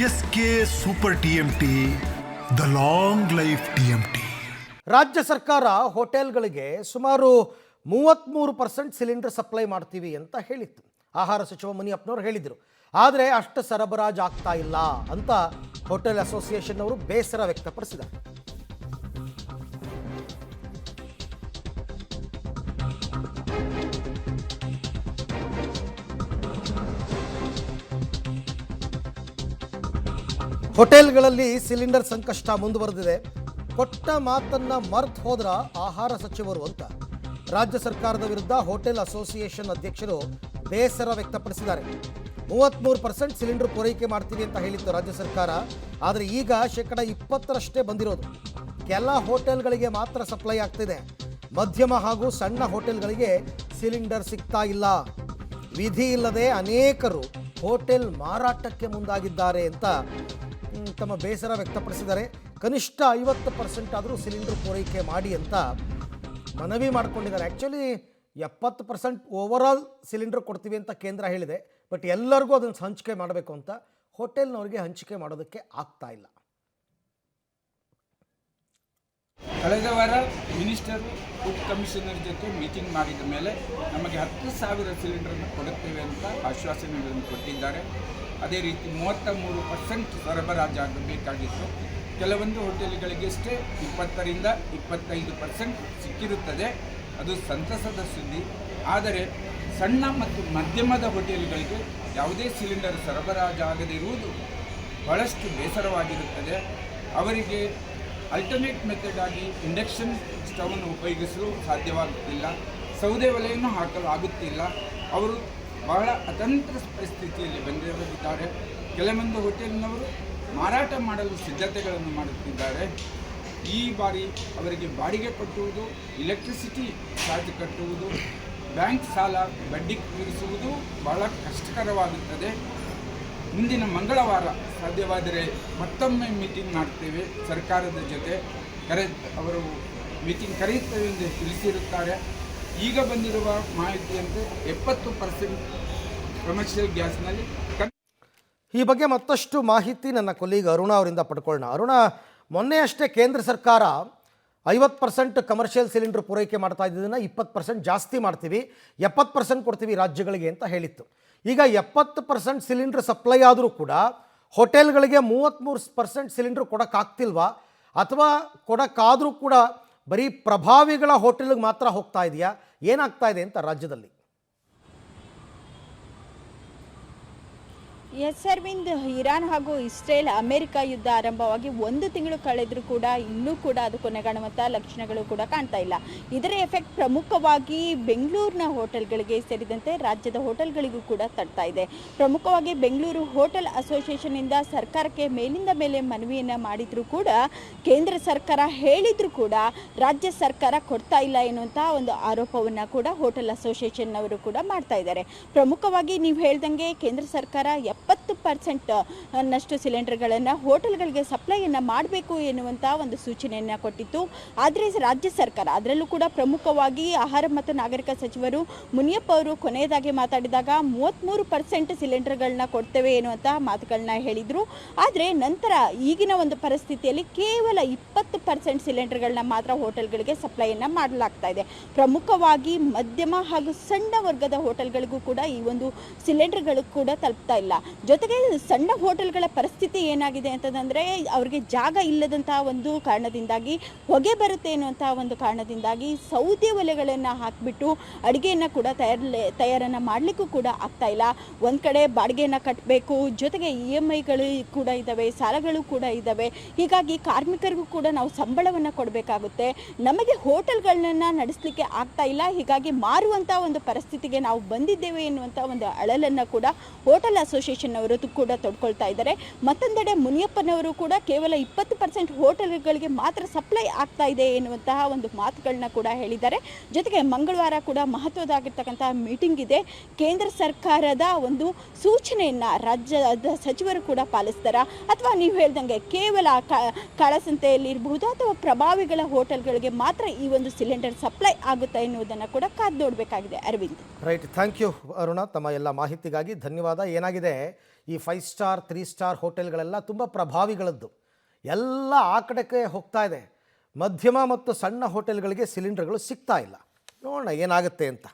S K super TMT, the long life TMT. ರಾಜ್ಯ ಸರ್ಕಾರ ಹೋಟೆಲ್ಗಳಿಗೆ ಸುಮಾರು 33% ಸಿಲಿಂಡರ್ ಸಪ್ಲೈ ಮಾಡ್ತೀವಿ ಅಂತ ಹೇಳಿತ್ತು. ಆಹಾರ ಸಚಿವ ಮುನಿಯಪ್ಪನವರು ಹೇಳಿದರು. ಆದರೆ ಅಷ್ಟು ಸರಬರಾಜು ಆಗ್ತಾ ಇಲ್ಲ ಅಂತ ಹೋಟೆಲ್ ಅಸೋಸಿಯೇಷನ್ ಅವರು ಬೇಸರ ವ್ಯಕ್ತಪಡಿಸಿದ್ದಾರೆ. ಹೋಟೆಲ್ಗಳಲ್ಲಿ ಸಿಲಿಂಡರ್ ಸಂಕಷ್ಟ ಮುಂದುವರೆದಿದೆ. ಕೊಟ್ಟ ಮಾತನ್ನ ಮರ್ತು ಹೋದ್ರ ಆಹಾರ ಸಚಿವರು ಅಂತ ರಾಜ್ಯ ಸರ್ಕಾರದ ವಿರುದ್ಧ ಹೋಟೆಲ್ ಅಸೋಸಿಯೇಷನ್ ಅಧ್ಯಕ್ಷರು ಬೇಸರ ವ್ಯಕ್ತಪಡಿಸಿದ್ದಾರೆ. 33% ಸಿಲಿಂಡರ್ ಪೂರೈಕೆ ಮಾಡ್ತೀವಿ ಅಂತ ಹೇಳಿತ್ತು ರಾಜ್ಯ ಸರ್ಕಾರ. ಆದರೆ ಈಗ 20% ಬಂದಿರೋದು. ಕೆಲ ಹೋಟೆಲ್ಗಳಿಗೆ ಮಾತ್ರ ಸಪ್ಲೈ ಆಗ್ತಿದೆ. ಮಧ್ಯಮ ಹಾಗೂ ಸಣ್ಣ ಹೋಟೆಲ್ಗಳಿಗೆ ಸಿಲಿಂಡರ್ ಸಿಗ್ತಾ ಇಲ್ಲ. ವಿಧಿ ಇಲ್ಲದೆ ಅನೇಕರು ಹೋಟೆಲ್ ಮಾರಾಟಕ್ಕೆ ಮುಂದಾಗಿದ್ದಾರೆ ಅಂತ ತಮ್ಮ ಬೇಸರ ವ್ಯಕ್ತಪಡಿಸಿದ್ದಾರೆ. ಕನಿಷ್ಠ 50% ಆದರೂ ಸಿಲಿಂಡರ್ ಪೂರೈಕೆ ಮಾಡಿ ಅಂತ ಮನವಿ ಮಾಡಿಕೊಂಡಿದ್ದಾರೆ. ಆ್ಯಕ್ಚುಲಿ 70% ಓವರಾಲ್ ಸಿಲಿಂಡರ್ ಕೊಡ್ತೀವಿ ಅಂತ ಕೇಂದ್ರ ಹೇಳಿದೆ. ಬಟ್ ಎಲ್ಲರಿಗೂ ಅದನ್ನು ಹಂಚಿಕೆ ಮಾಡಬೇಕು ಅಂತ ಹೋಟೆಲ್ನವರಿಗೆ ಹಂಚಿಕೆ ಮಾಡೋದಕ್ಕೆ ಆಗ್ತಾ ಇಲ್ಲ. ಕಳೆದ ವಾರ ಮಿನಿಸ್ಟರು ಫುಡ್ ಕಮಿಷನರ್ ಜೊತೆ ಮೀಟಿಂಗ್ ಮಾಡಿದ ಮೇಲೆ ನಮಗೆ 10,000 ಸಿಲಿಂಡರ್ನ ಕೊಡುತ್ತೇವೆ ಅಂತ ಆಶ್ವಾಸನೆಗಳನ್ನು ಕೊಟ್ಟಿದ್ದಾರೆ. ಅದೇ ರೀತಿ 33% ಸರಬರಾಜಾಗಬೇಕಾಗಿತ್ತು. ಕೆಲವೊಂದು ಹೋಟೆಲ್ಗಳಿಗಷ್ಟೇ 20ರಿಂದ 25% ಸಿಕ್ಕಿರುತ್ತದೆ. ಅದು ಸಂತಸದ ಸುದ್ದಿ. ಆದರೆ ಸಣ್ಣ ಮತ್ತು ಮಧ್ಯಮದ ಹೋಟೆಲ್ಗಳಿಗೆ ಯಾವುದೇ ಸಿಲಿಂಡರ್ ಸರಬರಾಜಾಗದಿರುವುದು ಬಹಳಷ್ಟು ಬೇಸರವಾಗಿರುತ್ತದೆ. ಅವರಿಗೆ ಅಲ್ಟರ್ನೇಟ್ ಮೆಥಡ್ ಆಗಿ ಇಂಡಕ್ಷನ್ ಸ್ಟವನ್ನು ಉಪಯೋಗಿಸಲು ಸಾಧ್ಯವಾಗುತ್ತಿಲ್ಲ. ಸೌದೆ ಒಲೆಯನ್ನು ಹಾಕಲು ಆಗುತ್ತಿಲ್ಲ. ಅವರು ಬಹಳ ಅತಂತ್ರ ಪರಿಸ್ಥಿತಿಯಲ್ಲಿ ಬಂದಿದ್ದಾರೆ. ಕೆಲವೊಂದು ಹೋಟೆಲ್ನವರು ಮಾರಾಟ ಮಾಡಲು ಸಿದ್ಧತೆಗಳನ್ನು ಮಾಡುತ್ತಿದ್ದಾರೆ. ಈ ಬಾರಿ ಅವರಿಗೆ ಬಾಡಿಗೆ ಕಟ್ಟುವುದು, ಎಲೆಕ್ಟ್ರಿಸಿಟಿ ಚಾರ್ಜ್ ಕಟ್ಟುವುದು, ಬ್ಯಾಂಕ್ ಸಾಲ ಬಡ್ಡಿ ತೀರಿಸುವುದು ಬಹಳ ಕಷ್ಟಕರವಾಗುತ್ತದೆ. ಮುಂದಿನ ಮಂಗಳವಾರ ಸಾಧ್ಯವಾದರೆ ಮತ್ತೊಮ್ಮೆ ಮೀಟಿಂಗ್ ಮಾಡ್ತೇವೆ ಸರ್ಕಾರದ ಜೊತೆ. ಅವರು ಮೀಟಿಂಗ್ ಕರೆಯುತ್ತೇವೆ ಎಂದು ತಿಳಿಸಿರುತ್ತಾರೆ. ಈಗ ಬಂದಿರುವ ಮಾಹಿತಿಯಂತೆ 70% ಕಮರ್ಷಿಯಲ್ ಗ್ಯಾಸ್ನಲ್ಲಿ. ಈ ಬಗ್ಗೆ ಮತ್ತಷ್ಟು ಮಾಹಿತಿ ನನ್ನ ಕೊಲೀಗ್ ಅರುಣ ಅವರಿಂದ ಪಡ್ಕೊಳ್ಳೋಣ. ಅರುಣ, ಮೊನ್ನೆ ಅಷ್ಟೇ ಕೇಂದ್ರ ಸರ್ಕಾರ 50% ಕಮರ್ಷಿಯಲ್ ಸಿಲಿಂಡರ್ ಪೂರೈಕೆ ಮಾಡ್ತಾ ಇದ್ದದನ್ನು 20% ಜಾಸ್ತಿ ಮಾಡ್ತೀವಿ, 70% ಕೊಡ್ತೀವಿ ರಾಜ್ಯಗಳಿಗೆ ಅಂತ ಹೇಳಿತ್ತು. ಈಗ 70% ಸಿಲಿಂಡರ್ ಸಪ್ಲೈ ಆದರೂ ಕೂಡ ಹೋಟೆಲ್ಗಳಿಗೆ 33% ಸಿಲಿಂಡರ್ ಕೊಡೋಕ್ಕಾಗ್ತಿಲ್ವಾ? ಅಥವಾ ಕೊಡೋಕ್ಕಾದರೂ ಕೂಡ ಬರೀ ಪ್ರಭಾವಿಗಳ ಹೋಟೆಲ್ಗೆ ಮಾತ್ರ ಹೋಗ್ತಾ ಇದೆಯಾ? ಏನಾಗ್ತಾ ಇದೆ ಅಂತ ರಾಜ್ಯದಲ್ಲಿ? ಎಸ್ ಅರವಿಂದ್, ಇರಾನ್ ಹಾಗೂ ಇಸ್ರೇಲ್ ಅಮೆರಿಕ ಯುದ್ಧ ಆರಂಭವಾಗಿ 1 ತಿಂಗಳು ಕಳೆದರೂ ಕೂಡ ಇನ್ನೂ ಕೂಡ ಅದು ಕೊನೆಗಾಣುವಂಥ ಲಕ್ಷಣಗಳು ಕೂಡ ಕಾಣ್ತಾ ಇಲ್ಲ. ಇದರ ಎಫೆಕ್ಟ್ ಪ್ರಮುಖವಾಗಿ ಬೆಂಗಳೂರಿನ ಹೋಟೆಲ್ಗಳಿಗೆ ಸೇರಿದಂತೆ ರಾಜ್ಯದ ಹೋಟೆಲ್ಗಳಿಗೂ ಕೂಡ ತಡ್ತಾ ಇದೆ. ಪ್ರಮುಖವಾಗಿ ಬೆಂಗಳೂರು ಹೋಟೆಲ್ ಅಸೋಸಿಯೇಷನ್ನಿಂದ ಸರ್ಕಾರಕ್ಕೆ ಮೇಲಿಂದ ಮೇಲೆ ಮನವಿಯನ್ನು ಮಾಡಿದರೂ ಕೂಡ ಕೇಂದ್ರ ಸರ್ಕಾರ ಹೇಳಿದರೂ ಕೂಡ ರಾಜ್ಯ ಸರ್ಕಾರ ಕೊಡ್ತಾ ಇಲ್ಲ ಎನ್ನುವಂಥ ಒಂದು ಆರೋಪವನ್ನು ಕೂಡ ಹೋಟೆಲ್ ಅಸೋಸಿಯೇಷನ್ನವರು ಕೂಡ ಮಾಡ್ತಾ ಇದ್ದಾರೆ. ಪ್ರಮುಖವಾಗಿ ನೀವು ಹೇಳ್ದಂಗೆ ಕೇಂದ್ರ ಸರ್ಕಾರ 70% ನಷ್ಟು ಸಿಲಿಂಡರ್ಗಳನ್ನು ಹೋಟೆಲ್ಗಳಿಗೆ ಸಪ್ಲೈಯನ್ನು ಮಾಡಬೇಕು ಎನ್ನುವಂಥ ಒಂದು ಸೂಚನೆಯನ್ನು ಕೊಟ್ಟಿತ್ತು. ಆದರೆ ರಾಜ್ಯ ಸರ್ಕಾರ, ಅದರಲ್ಲೂ ಕೂಡ ಪ್ರಮುಖವಾಗಿ ಆಹಾರ ಮತ್ತು ನಾಗರಿಕ ಸಚಿವರು ಮುನಿಯಪ್ಪ ಅವರು ಕೊನೆಯದಾಗಿ ಮಾತಾಡಿದಾಗ 33% ಸಿಲಿಂಡರ್ಗಳನ್ನ ಕೊಡ್ತೇವೆ ಎನ್ನುವಂಥ ಮಾತುಗಳನ್ನ ಹೇಳಿದರು. ಆದರೆ ನಂತರ ಈಗಿನ ಒಂದು ಪರಿಸ್ಥಿತಿಯಲ್ಲಿ ಕೇವಲ 20% ಸಿಲಿಂಡರ್ಗಳನ್ನ ಮಾತ್ರ ಹೋಟೆಲ್ಗಳಿಗೆ ಸಪ್ಲೈಯನ್ನು ಮಾಡಲಾಗ್ತಾ ಇದೆ. ಪ್ರಮುಖವಾಗಿ ಮಧ್ಯಮ ಹಾಗೂ ಸಣ್ಣ ವರ್ಗದ ಹೋಟೆಲ್ಗಳಿಗೂ ಕೂಡ ಈ ಒಂದು ಸಿಲಿಂಡರ್ಗಳು ಕೂಡ ತಲುಪ್ತಾ ಇಲ್ಲ. ಜೊತೆಗೆ ಸಣ್ಣ ಹೋಟೆಲ್ಗಳ ಪರಿಸ್ಥಿತಿ ಏನಾಗಿದೆ ಅಂತಂದರೆ ಅವರಿಗೆ ಜಾಗ ಇಲ್ಲದಂತಹ ಒಂದು ಕಾರಣದಿಂದಾಗಿ, ಹೊಗೆ ಬರುತ್ತೆ ಎನ್ನುವಂಥ ಒಂದು ಕಾರಣದಿಂದಾಗಿ ಸೌದೆ ಒಲೆಗಳನ್ನು ಹಾಕಿಬಿಟ್ಟು ಅಡುಗೆಯನ್ನು ಕೂಡ ತಯಾರನ್ನು ಮಾಡಲಿಕ್ಕೂ ಕೂಡ ಆಗ್ತಾ ಇಲ್ಲ. ಒಂದು ಕಡೆ ಬಾಡಿಗೆಯನ್ನು ಕಟ್ಟಬೇಕು, ಜೊತೆಗೆ EMIಗಳು ಕೂಡ ಇದ್ದಾವೆ, ಸಾಲಗಳು ಕೂಡ ಇದ್ದಾವೆ. ಹೀಗಾಗಿ ಕಾರ್ಮಿಕರಿಗೂ ಕೂಡ ನಾವು ಸಂಬಳವನ್ನು ಕೊಡಬೇಕಾಗುತ್ತೆ. ನಮಗೆ ಹೋಟೆಲ್ಗಳನ್ನ ನಡೆಸಲಿಕ್ಕೆ ಆಗ್ತಾ ಇಲ್ಲ. ಹೀಗಾಗಿ ಮಾರುವಂಥ ಒಂದು ಪರಿಸ್ಥಿತಿಗೆ ನಾವು ಬಂದಿದ್ದೇವೆ ಎನ್ನುವಂಥ ಒಂದು ಅಳಲನ್ನು ಕೂಡ ಹೋಟೆಲ್ ಅಸೋಸಿಯೇಷನ್ ಅವರು ಕೂಡ ತೊಡ್ಕೊಳ್ತಾ ಇದ್ದಾರೆ. ಮತ್ತೊಂದೆಡೆ ಮುನಿಯಪ್ಪನವರು ಕೂಡ ಕೇವಲ 20% ಹೋಟೆಲ್ಗಳಿಗೆ ಮಾತ್ರ ಸಪ್ಲೈ ಆಗ್ತಾ ಇದೆ ಎನ್ನುವಂತಹ ಒಂದು ಮಾತುಗಳನ್ನ ಕೂಡ ಹೇಳಿದ್ದಾರೆ. ಜೊತೆಗೆ ಮಂಗಳವಾರ ಕೂಡ ಮಹತ್ವದಾಗಿರ್ತಕ್ಕಂತಹ ಮೀಟಿಂಗ್ ಇದೆ. ಕೇಂದ್ರ ಸರ್ಕಾರದ ಒಂದು ಸೂಚನೆಯನ್ನು ರಾಜ್ಯದ ಸಚಿವರು ಕೂಡ ಪಾಲಿಸ್ತಾರಾ, ಅಥವಾ ನೀವು ಹೇಳ್ದಂಗೆ ಕೇವಲ ಕಾಳಸಂತೆಯಲ್ಲಿ ಇರಬಹುದು ಅಥವಾ ಪ್ರಭಾವಿಗಳ ಹೋಟೆಲ್ಗಳಿಗೆ ಮಾತ್ರ ಈ ಒಂದು ಸಿಲಿಂಡರ್ ಸಪ್ಲೈ ಆಗುತ್ತಾ ಎನ್ನುವುದನ್ನು ಕೂಡ ಕಾದು ನೋಡಬೇಕಾಗಿದೆ. Arvind, right, thank you Aruna, ತಮ್ಮ ಎಲ್ಲ ಮಾಹಿತಿಗಾಗಿ ಧನ್ಯವಾದ. ಏನಾಗಿದೆ ಈ 5 ಸ್ಟಾರ್ 3 ಸ್ಟಾರ್ ಹೋಟೆಲ್ಗಳೆಲ್ಲ ತುಂಬ ಪ್ರಭಾವಿಗಳದ್ದು. ಎಲ್ಲ ಆ ಕಡೆಗೆ ಹೋಗ್ತಾ ಇದೆ. ಮಧ್ಯಮ ಮತ್ತು ಸಣ್ಣ ಹೋಟೆಲ್ಗಳಿಗೆ ಸಿಲಿಂಡರ್ಗಳು ಸಿಗ್ತಾ ಇಲ್ಲ. ನೋಡೋಣ ಏನಾಗುತ್ತೆ ಅಂತ.